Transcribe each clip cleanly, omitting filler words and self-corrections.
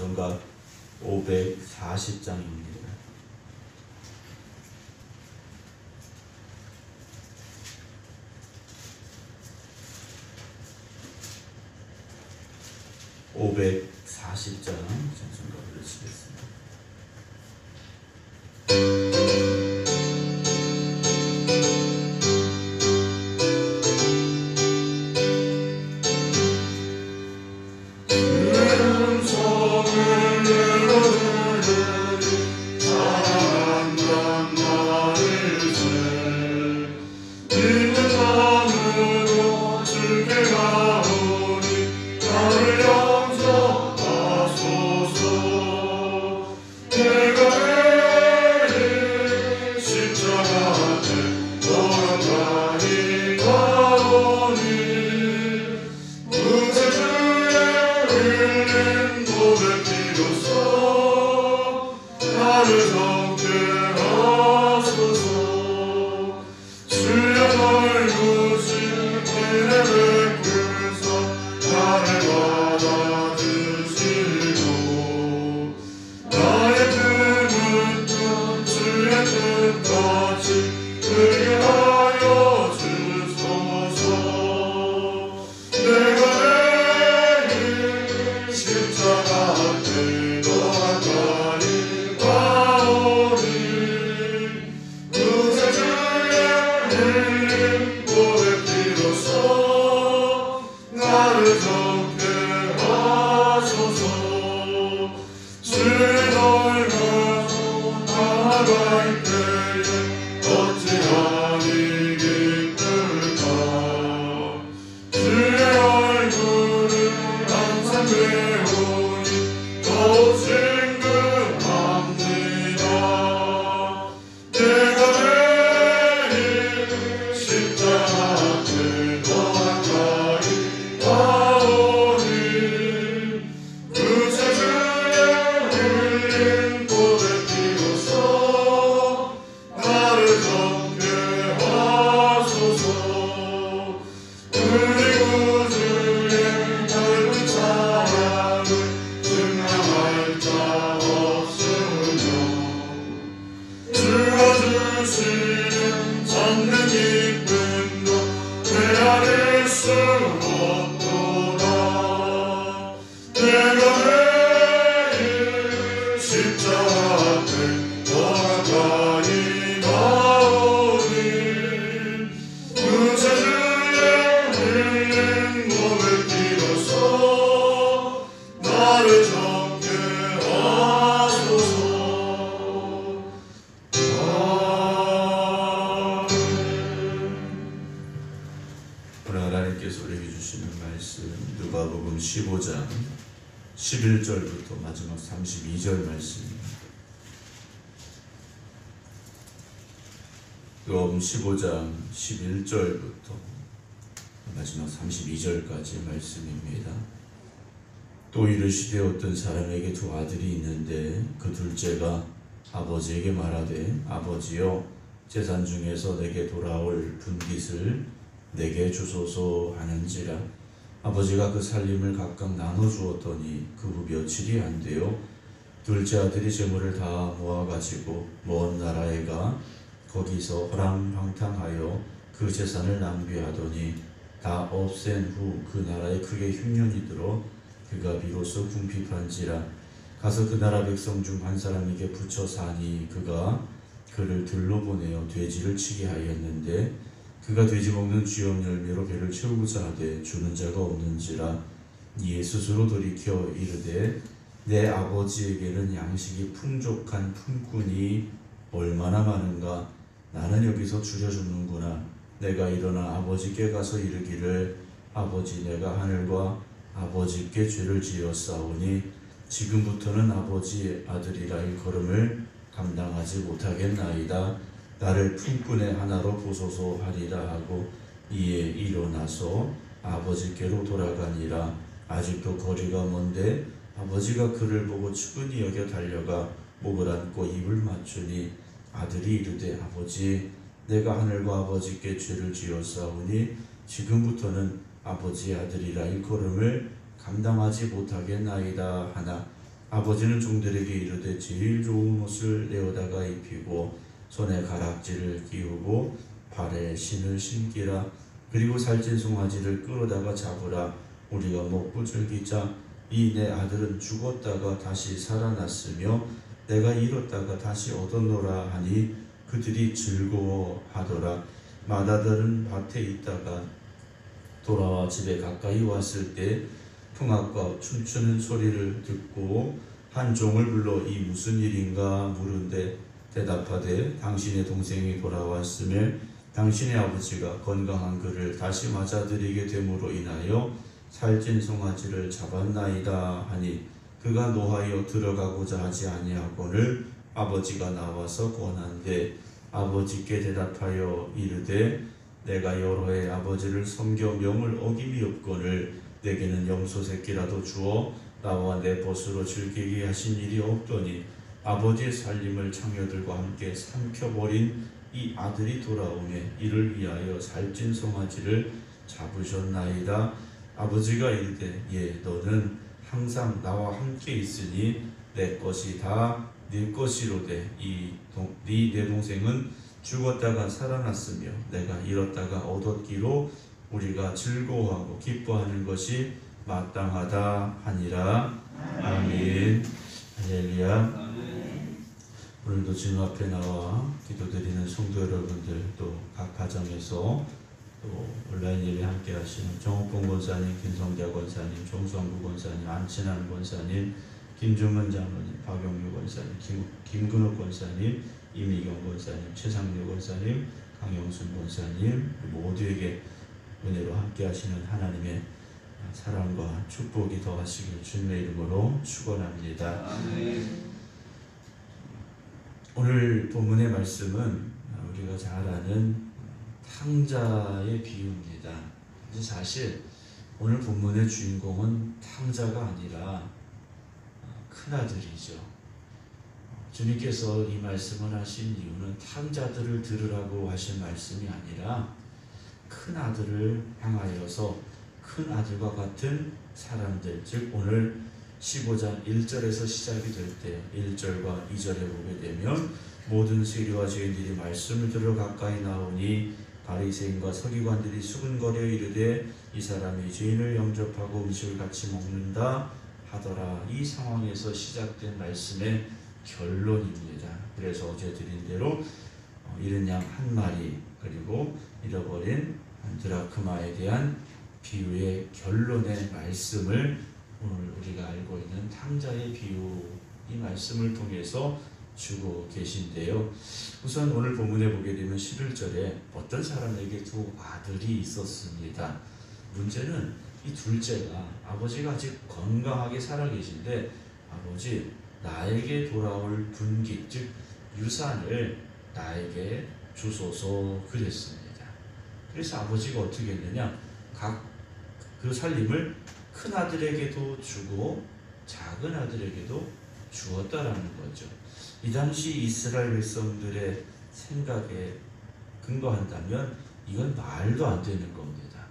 찬송가 540장입니다. (540장) 찬송가 부르시겠습니다. 하나님께서 우리에게 주시는 말씀 누가복음 15장 11절부터 마지막 32절 말씀입니다. 누가복음 15장 11절부터 마지막 32절까지의 말씀입니다. 또 이르시되 어떤 사람에게 두 아들이 있는데 그 둘째가 아버지에게 말하되 아버지여 재산 중에서 내게 돌아올 분깃을 내게 주소서 하는지라. 아버지가 그 살림을 각각 나눠 주었더니 그 후 며칠이 안 되어 둘째 아들이 재물을 다 모아가지고 먼 나라에 가 거기서 허랑방탕하여 그 재산을 낭비하더니 다 없앤 후 그 나라에 크게 흉년이 들어 그가 비로소 궁핍한지라. 가서 그 나라 백성 중 한 사람에게 붙여 사니 그가 그를 들로 보내어 돼지를 치게 하였는데 그가 돼지 먹는 쥐염 열매로 배를 채우고자 하되 주는 자가 없는지라. 이에 스스로 돌이켜 이르되 내 아버지에게는 양식이 풍족한 품꾼이 얼마나 많은가. 나는 여기서 줄여 줍는구나. 내가 일어나 아버지께 가서 이르기를 아버지 내가 하늘과 아버지께 죄를 지었사오니 지금부터는 아버지의 아들이라 일컬음을 감당하지 못하겠나이다. 나를 품꾼의 하나로 보소서 하리라 하고 이에 일어나서 아버지께로 돌아가니라. 아직도 거리가 먼데 아버지가 그를 보고 측은히 여겨 달려가 목을 안고 입을 맞추니 아들이 이르되 아버지 내가 하늘과 아버지께 죄를 지었사오니 지금부터는 아버지의 아들이라 일컬음을 감당하지 못하겠나이다 하나 아버지는 종들에게 이르되 제일 좋은 옷을 내어다가 입히고 손에 가락지를 끼우고 발에 신을 신기라. 그리고 살찐 송아지를 끌어다가 잡으라. 우리가 먹고 즐기자. 이 내 아들은 죽었다가 다시 살아났으며 내가 잃었다가 다시 얻었노라 하니 그들이 즐거워하더라. 맏아들은 밭에 있다가 돌아와 집에 가까이 왔을 때 풍악과 춤추는 소리를 듣고 한 종을 불러 이 무슨 일인가 물은데 대답하되 당신의 동생이 돌아왔으며 당신의 아버지가 건강한 그를 다시 맞아들이게 됨으로 인하여 살찐 송아지를 잡았나이다 하니 그가 노하여 들어가고자 하지 아니하거늘 아버지가 나와서 권한대 아버지께 대답하여 이르되 내가 여러 해 아버지를 섬겨 명을 어김이 없거늘 내게는 염소 새끼라도 주어 나와 내 벗으로 즐기게 하신 일이 없더니 아버지의 살림을 창녀들과 함께 삼켜버린 이 아들이 돌아오매 이를 위하여 살찐 송아지를 잡으셨나이다. 아버지가 이르되 예 너는 항상 나와 함께 있으니 내 것이 다 네 것이로되 내 동생은 죽었다가 살아났으며 내가 잃었다가 얻었기로 우리가 즐거워하고 기뻐하는 것이 마땅하다 하니라. 아멘. 할렐루야. 오늘도 주님 앞에 나와 기도드리는 성도 여러분들 또 각 가정에서 또 온라인 예배 함께 하시는 정옥봉 권사님, 김성자 권사님, 정수환구 권사님, 안친환 권사님, 김종은 장로님, 박영유 권사님, 김근호 권사님, 이미경 권사님, 최상료 권사님, 강영순 권사님 모두에게 은혜로 함께 하시는 하나님의 사랑과 축복이 더하시길 주님의 이름으로 축원합니다. 오늘 본문의 말씀은 우리가 잘 아는 탕자의 비유입니다. 사실 오늘 본문의 주인공은 탕자가 아니라 큰아들이죠. 주님께서 이 말씀을 하신 이유는 탕자들을 들으라고 하신 말씀이 아니라 큰아들을 향하여서 큰아들과 같은 사람들, 즉 오늘 15장 1절에서 시작이 될 때 1절과 2절에 보게 되면 모든 세리와 죄인들이 말씀을 들어 가까이 나오니 바리새인과 서기관들이 수군거려 이르되 이 사람이 죄인을 영접하고 음식을 같이 먹는다 하더라. 이 상황에서 시작된 말씀의 결론입니다. 그래서 어제 드린 대로 잃은 양 한 마리 그리고 잃어버린 한 드라크마에 대한 비유의 결론의 말씀을 오늘 우리가 알고 있는 탕자의 비유 이 말씀을 통해서 주고 계신데요. 우선 오늘 본문에 보게 되면 11절에 어떤 사람에게 두 아들이 있었습니다. 문제는 이 둘째가 아버지가 아직 건강하게 살아계신데 아버지 나에게 돌아올 분깃 즉 유산을 나에게 주소서 그랬습니다. 그래서 아버지가 어떻게 했느냐 각 그 살림을 큰 아들에게도 주고 작은 아들에게도 주었다라는 거죠. 이 당시 이스라엘 백성들의 생각에 근거한다면 이건 말도 안 되는 겁니다.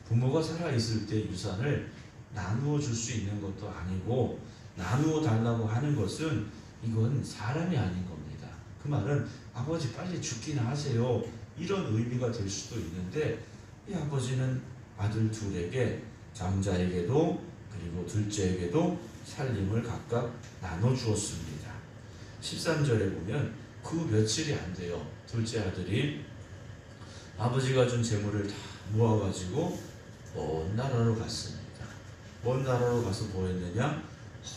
부모가 살아있을 때 유산을 나누어 줄 수 있는 것도 아니고 나누어 달라고 하는 것은 이건 사람이 아닌 겁니다. 그 말은 아버지 빨리 죽기나 하세요 이런 의미가 될 수도 있는데 이 아버지는 아들 둘에게 장자에게도 그리고 둘째에게도 살림을 각각 나눠 주었습니다. 13절에 보면 그 며칠이 안 돼요. 둘째 아들이 아버지가 준 재물을 다 모아가지고 먼 나라로 갔습니다. 먼 나라로 가서 뭐 했느냐?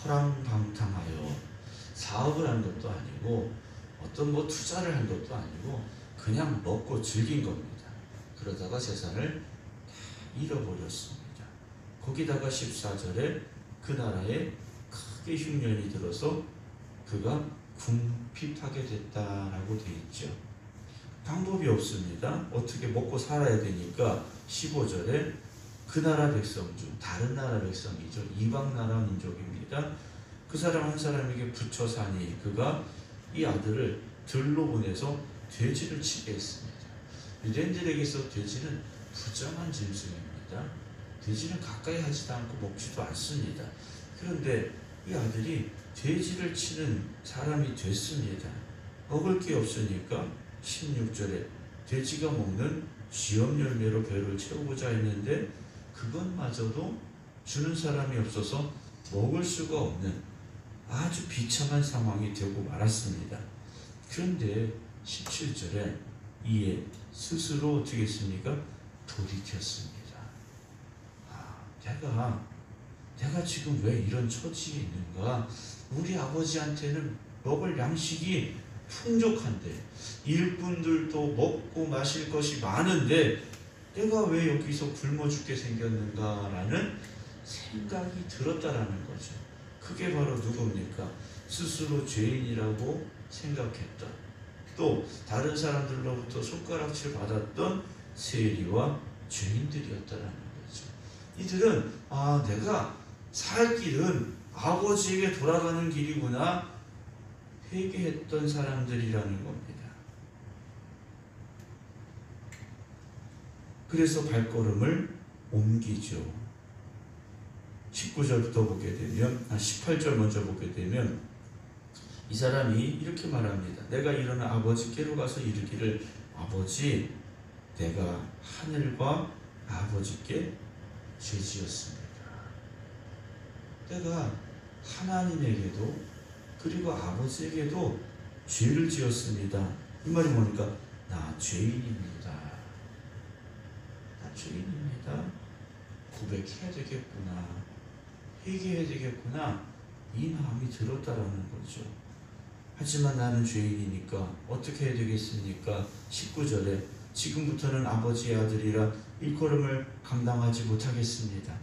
허랑방탕하여 사업을 한 것도 아니고 어떤 뭐 투자를 한 것도 아니고 그냥 먹고 즐긴 겁니다. 그러다가 재산을 다 잃어버렸습니다. 거기다가 14절에 그 나라에 크게 흉년이 들어서 그가 궁핍하게 됐다라고 되어 있죠. 방법이 없습니다. 어떻게 먹고 살아야 되니까 15절에 그 나라 백성 중 다른 나라 백성이죠. 이방 나라 민족입니다. 그 사람 한 사람에게 붙여 사니 그가 이 아들을 들로 보내서 돼지를 치게 했습니다. 유대인들에게서 돼지는 부정한 짐승입니다. 돼지는 가까이 하지도 않고 먹지도 않습니다. 그런데 이 아들이 돼지를 치는 사람이 됐습니다. 먹을 게 없으니까 16절에 돼지가 먹는 쥐염 열매로 배를 채우고자 했는데 그것마저도 주는 사람이 없어서 먹을 수가 없는 아주 비참한 상황이 되고 말았습니다. 그런데 17절에 이에 스스로 어떻게 했습니까? 돌이켰습니다. 내가 지금 왜 이런 처지에 있는가? 우리 아버지한테는 먹을 양식이 풍족한데 일꾼들도 먹고 마실 것이 많은데 내가 왜 여기서 굶어 죽게 생겼는가라는 생각이 들었다라는 거죠. 그게 바로 누굽니까? 스스로 죄인이라고 생각했던, 또 다른 사람들로부터 손가락질 받았던 세리와 죄인들이었다라는 거죠. 이들은 내가 살 길은 아버지에게 돌아가는 길이구나 회개했던 사람들이라는 겁니다. 그래서 발걸음을 옮기죠. 19절부터 보게 되면 18절 먼저 보게 되면 이 사람이 이렇게 말합니다. 내가 일어나 아버지께로 가서 이르기를 아버지 내가 하늘과 아버지께 죄지었습니다. 내가 하나님에게도 그리고 아버지에게도 죄를 지었습니다. 이 말이 뭐니까 나 죄인입니다. 나 죄인입니다. 고백해야 되겠구나. 회개해야 되겠구나. 이 마음이 들었다라는 거죠. 하지만 나는 죄인이니까 어떻게 해야 되겠습니까? 19절에 지금부터는 아버지의 아들이라 일컬음을 감당하지 못하겠습니다.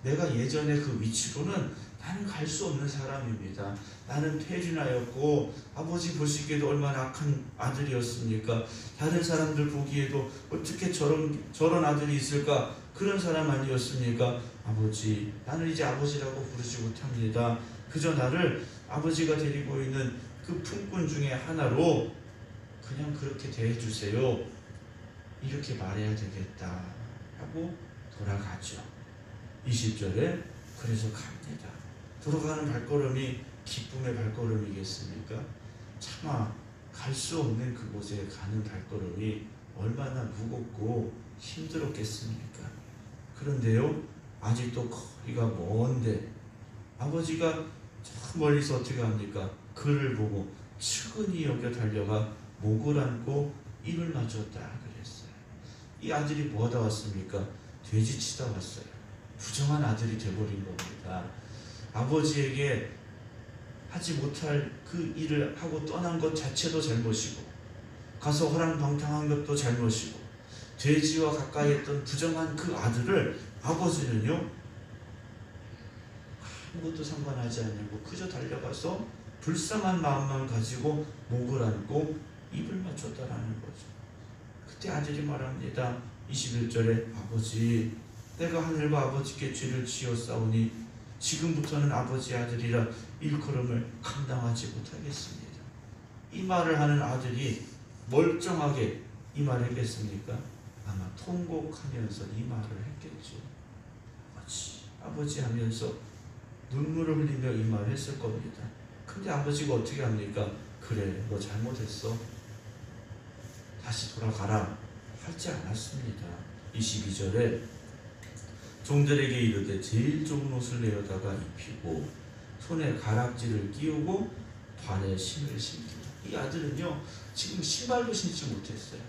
내가 예전에 그 위치로는 나는 갈 수 없는 사람입니다. 나는 폐륜하였고 아버지 보시기에도 얼마나 악한 아들이었습니까? 다른 사람들 보기에도 어떻게 저런 아들이 있을까? 그런 사람 아니었습니까? 아버지, 나는 이제 아버지라고 부르지 못합니다. 그저 나를 아버지가 데리고 있는 그 품꾼 중에 하나로 그냥 그렇게 대해주세요. 이렇게 말해야 되겠다 하고 돌아가죠. 20절에 그래서 갑니다. 돌아가는 발걸음이 기쁨의 발걸음이겠습니까? 차마 갈 수 없는 그곳에 가는 발걸음이 얼마나 무겁고 힘들었겠습니까? 그런데요, 아직도 거리가 먼데 아버지가 저 멀리서 어떻게 합니까? 그를 보고 측은히 여겨 달려가 목을 안고 입을 맞췄다 그랬어요. 이 아들이 뭐하다 왔습니까? 돼지치다 왔어요. 부정한 아들이 되어버린 겁니다. 아버지에게 하지 못할 그 일을 하고 떠난 것 자체도 잘못이고 가서 허랑방탕한 것도 잘못이고 돼지와 가까이 했던 부정한 그 아들을 아버지는요 아무것도 상관하지 않고 그저 달려가서 불쌍한 마음만 가지고 목을 안고 입을 맞췄다라는 거죠. 그때 아들이 말합니다. 21절에 아버지 내가 하늘과 아버지께 죄를 지었사오니 지금부터는 아버지의 아들이라 일컬음을 감당하지 못하겠습니다. 이 말을 하는 아들이 멀쩡하게 이 말을 했겠습니까? 아마 통곡하면서 이 말을 했겠죠. 아버지 하면서 눈물을 흘리며 이 말을 했을 겁니다. 근데 아버지가 어떻게 합니까? 그래, 너 잘못했어. 다시 돌아가라. 하지 않았습니다. 22절에 종들에게 이르되 제일 좋은 옷을 내어다가 입히고 손에 가락지를 끼우고 발에 신을 신기다. 이 아들은요 지금 신발도 신지 못했어요.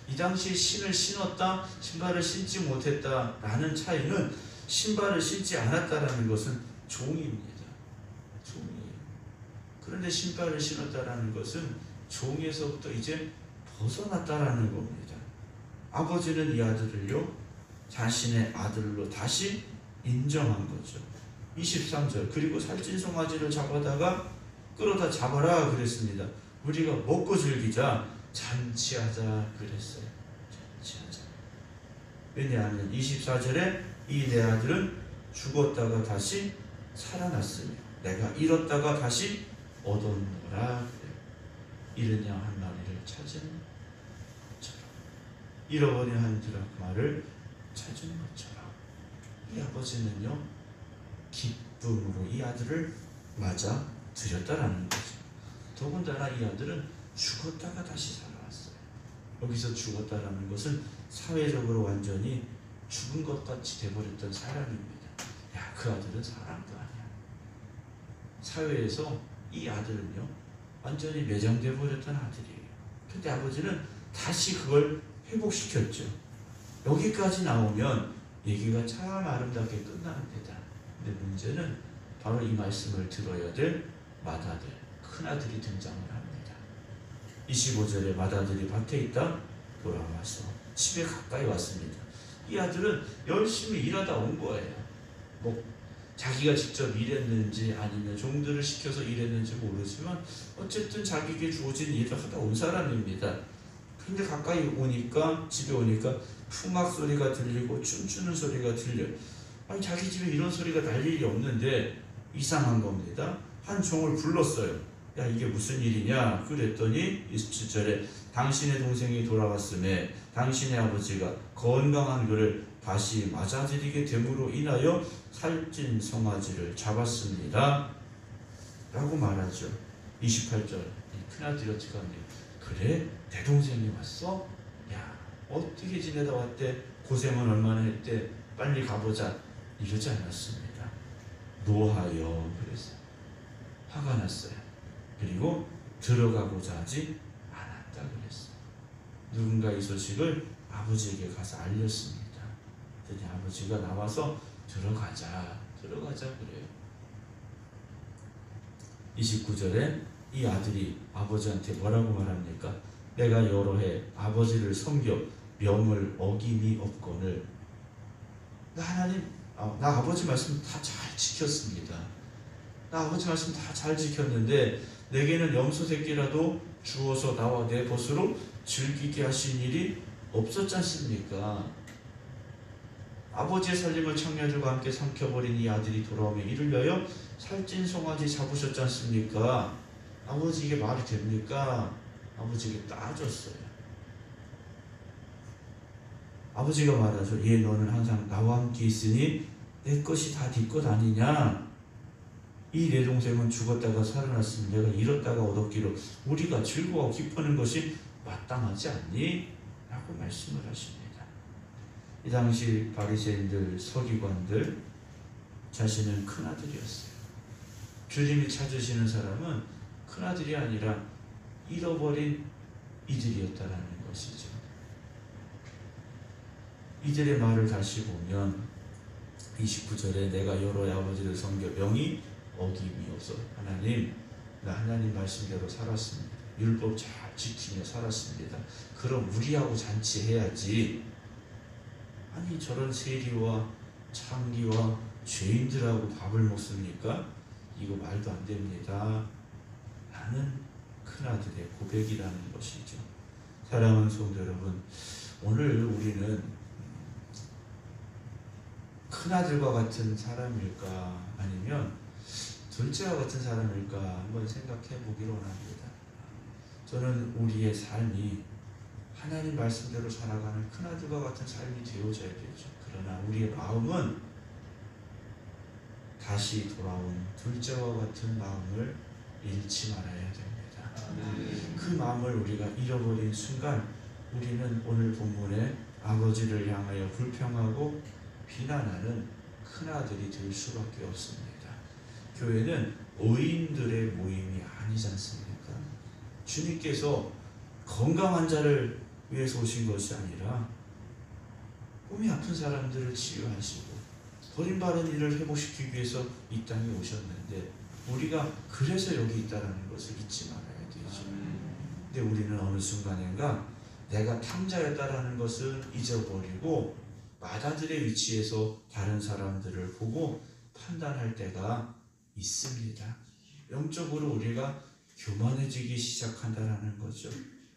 이 당시에 신을 신었다 신발을 신지 못했다라는 차이는 신발을 신지 않았다라는 것은 종입니다. 종이에요. 그런데 신발을 신었다라는 것은 종에서부터 이제 벗어났다라는 겁니다. 아버지는 이 아들을요 자신의 아들로 다시 인정한 거죠. 23절 그리고 살찐 송아지를 잡아다가 끌어다 잡아라 그랬습니다. 우리가 먹고 즐기자 잔치하자 그랬어요. 잔치하자. 왜냐하면 24절에 이 내 아들은 죽었다가 다시 살아났으며 내가 잃었다가 다시 얻었노라. 잃은 양 한 마리를 찾은 것처럼 잃어버린 한 드라크마를 찾은 것처럼 이 아버지는요 기쁨으로 이 아들을 맞아 들였다라는 거죠. 더군다나 이 아들은 죽었다가 다시 살아왔어요. 여기서 죽었다라는 것은 사회적으로 완전히 죽은 것 같이 돼버렸던 사람입니다. 야, 그 아들은 사람도 아니야. 사회에서 이 아들은요 완전히 매장돼 버렸던 아들이에요. 근데 아버지는 다시 그걸 회복시켰죠. 여기까지 나오면 얘기가 참 아름답게 끝나는데다. 근데 문제는 바로 이 말씀을 들어야 될 맏아들, 큰아들이 등장을 합니다. 25절에 맏아들이 밭에 있다 돌아와서 집에 가까이 왔습니다. 이 아들은 열심히 일하다 온 거예요. 뭐 자기가 직접 일했는지 아니면 종들을 시켜서 일했는지 모르지만 어쨌든 자기에게 주어진 일을 하다 온 사람입니다. 근데 가까이 오니까, 집에 오니까 풍악 소리가 들리고 춤추는 소리가 들려요. 아니 자기 집에 이런 소리가 날 일이 없는데 이상한 겁니다. 한 종을 불렀어요. 야, 이게 무슨 일이냐? 그랬더니 27절에 당신의 동생이 돌아왔음에 당신의 아버지가 건강한 그를 다시 맞아들이게 됨으로 인하여 살찐 송아지를 잡았습니다 라고 말하죠. 28절 큰아들이 어떻게 합니까? 그래? 내 동생이 왔어? 야, 어떻게 지내다 왔대? 고생은 얼마나 했대? 빨리 가보자. 이러지 않았습니다. 노하여 그랬어요. 화가 났어요. 그리고 들어가고자 하지 않았다 그랬어요. 누군가 이 소식을 아버지에게 가서 알렸습니다. 그랬더니 아버지가 나와서 들어가자 그래요. 29절에 이 아들이 아버지한테 뭐라고 말합니까? 내가 여러 해 아버지를 섬겨 명을 어김이 없거늘. 나 하나님, 나 아버지 말씀 다 잘 지켰습니다. 나 아버지 말씀 다 잘 지켰는데 내게는 염소 새끼라도 주어서 나와 내 벗으로 즐기게 하신 일이 없었지 않습니까? 아버지의 살림을 청년들과 함께 삼켜버린 이 아들이 돌아오며 이를 위하여 살찐 송아지 잡으셨지 않습니까? 아버지 이게 말이 됩니까? 아버지에게 따졌어요. 아버지가 말하죠. 예, 너는 항상 나와 함께 있으니 내 것이 다 네 것 아니냐? 이 내 동생은 죽었다가 살아났으면 내가 잃었다가 얻었기로 우리가 즐거워 기쁘는 것이 마땅하지 않니? 라고 말씀을 하십니다. 이 당시 바리새인들, 서기관들 자신은 큰아들이었어요. 주님이 찾으시는 사람은 큰아들이 아니라 잃어버린 이들이었다라는 것이죠. 이들의 말을 다시 보면 29절에 내가 여러 아버지를 섬겨 명이 어김이 없어. 하나님, 나 하나님 말씀대로 살았습니다. 율법 잘 지키며 살았습니다. 그럼 우리하고 잔치해야지. 아니 저런 세리와 창기와 죄인들하고 밥을 먹습니까? 이거 말도 안 됩니다. 라는 큰아들의 고백이라는 것이죠. 사랑하는 성도 여러분, 오늘 우리는 큰아들과 같은 사람일까 아니면 둘째와 같은 사람일까 한번 생각해 보기로 합니다. 저는 우리의 삶이 하나님 말씀대로 살아가는 큰아들과 같은 삶이 되어져야 되죠. 그러나 우리의 마음은 다시 돌아온 둘째와 같은 마음을 잃지 말아야 됩니다. 그 마음을 우리가 잃어버린 순간 우리는 오늘 본문에 아버지를 향하여 불평하고 비난하는 큰아들이 될 수밖에 없습니다. 교회는 의인들의 모임이 아니지 않습니까? 주님께서 건강한 자를 위해서 오신 것이 아니라 몸이 아픈 사람들을 치유하시고 버림받은 일을 회복시키기 위해서 이 땅에 오셨는데 우리가 그래서 여기 있다는 것을 잊지 말아야 되죠. 근데 우리는 어느 순간인가 내가 탕자였다라는 것을 잊어버리고 맏아들의 위치에서 다른 사람들을 보고 판단할 때가 있습니다. 영적으로 우리가 교만해지기 시작한다는 거죠.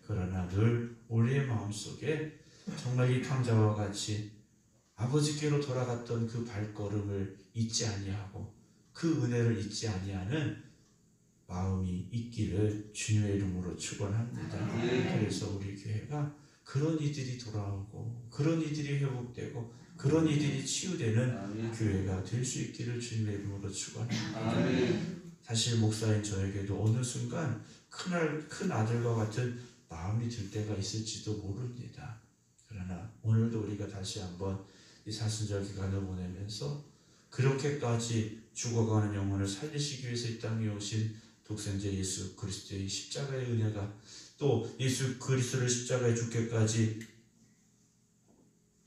그러나 늘 우리의 마음속에 정말 이 탕자와 같이 아버지께로 돌아갔던 그 발걸음을 잊지 아니하고 그 은혜를 잊지 아니하는 마음이 있기를 주님의 이름으로 축원합니다. 그래서 우리 교회가 그런 이들이 돌아오고 그런 이들이 회복되고 그런 이들이 치유되는 교회가 될 수 있기를 주님의 이름으로 축원합니다. 사실 목사인 저에게도 어느 순간 큰 아들과 같은 마음이 들 때가 있을지도 모릅니다. 그러나 오늘도 우리가 다시 한번 이 사순절 기간을 보내면서 그렇게까지 죽어가는 영혼을 살리시기 위해서 이 땅에 오신 독생자 예수 그리스도의 십자가의 은혜가, 또 예수 그리스도를 십자가에 죽기까지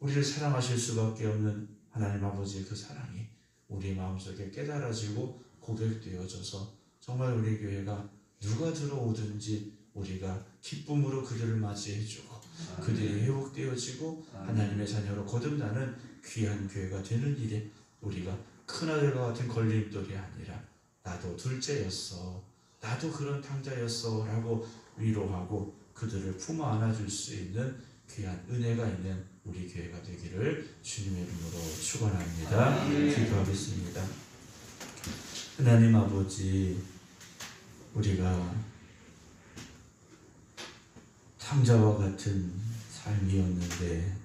우리를 사랑하실 수밖에 없는 하나님 아버지의 그 사랑이 우리 마음속에 깨달아지고 고백되어져서 정말 우리 교회가 누가 들어오든지 우리가 기쁨으로 그들을 맞이해주고 그들이 회복되어지고 하나님의 자녀로 거듭나는 귀한 교회가 되는 일에 우리가 큰아들과 같은 걸림돌이 아니라 나도 둘째였어, 나도 그런 탕자였어 라고 위로하고 그들을 품어 안아줄 수 있는 귀한 은혜가 있는 우리 교회가 되기를 주님의 이름으로 축원합니다. 기도하겠습니다. 하나님 아버지, 우리가 탕자와 같은 삶이었는데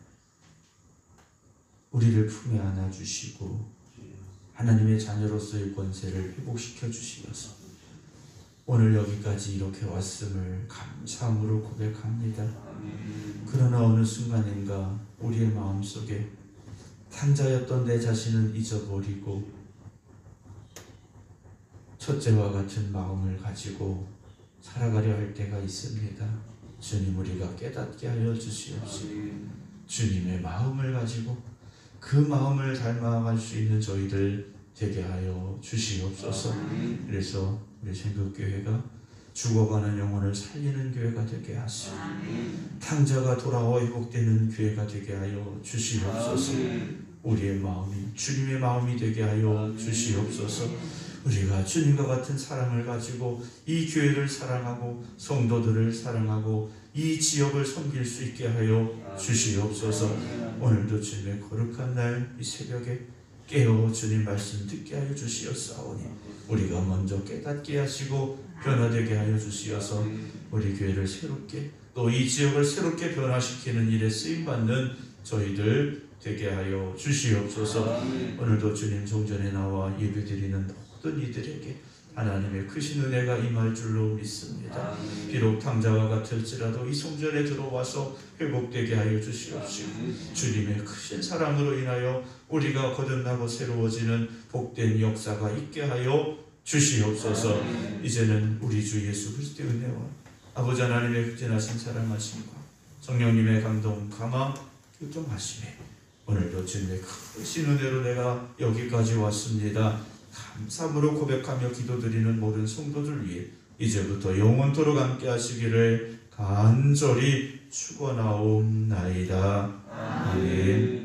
우리를 품에 안아주시고 하나님의 자녀로서의 권세를 회복시켜 주시어서 오늘 여기까지 이렇게 왔음을 감사함으로 고백합니다. 그러나 어느 순간인가 우리의 마음속에 탕자였던 내 자신은 잊어버리고 첫째와 같은 마음을 가지고 살아가려 할 때가 있습니다. 주님, 우리가 깨닫게 하여 주시옵시고 주님의 마음을 가지고 그 마음을 닮아갈 수 있는 저희들 되게 하여 주시옵소서. 그래서 우리 생각교회가 죽어가는 영혼을 살리는 교회가 되게 하시고 탕자가 돌아와 회복되는 교회가 되게 하여 주시옵소서. 우리의 마음이 주님의 마음이 되게 하여 주시옵소서. 우리가 주님과 같은 사랑을 가지고 이 교회를 사랑하고 성도들을 사랑하고 이 지역을 섬길 수 있게 하여 주시옵소서. 오늘도 주님의 거룩한 날 이 새벽에 깨어 주님 말씀 듣게 하여 주시옵사오니 우리가 먼저 깨닫게 하시고 변화되게 하여 주시어서 우리 교회를 새롭게 또 이 지역을 새롭게 변화시키는 일에 쓰임받는 저희들 되게 하여 주시옵소서. 오늘도 주님 성전에 나와 예배드리는 모든 이들에게 하나님의 크신 은혜가 임할 줄로 믿습니다. 비록 탕자와 같을지라도 이 성전에 들어와서 회복되게 하여 주시옵시고 주님의 크신 사랑으로 인하여 우리가 거듭나고 새로워지는 복된 역사가 있게 하여 주시옵소서. 이제는 우리 주 예수 그리스도의 은혜와 아버지 하나님의 극진하신 사랑하심과 성령님의 감동 감화 교통하심에 오늘도 주님의 크신 은혜로 내가 여기까지 왔습니다. 감사함으로 고백하며 기도드리는 모든 성도들 위해 이제부터 영원토록 함께 하시기를 간절히 축원하옵나이다. 아멘.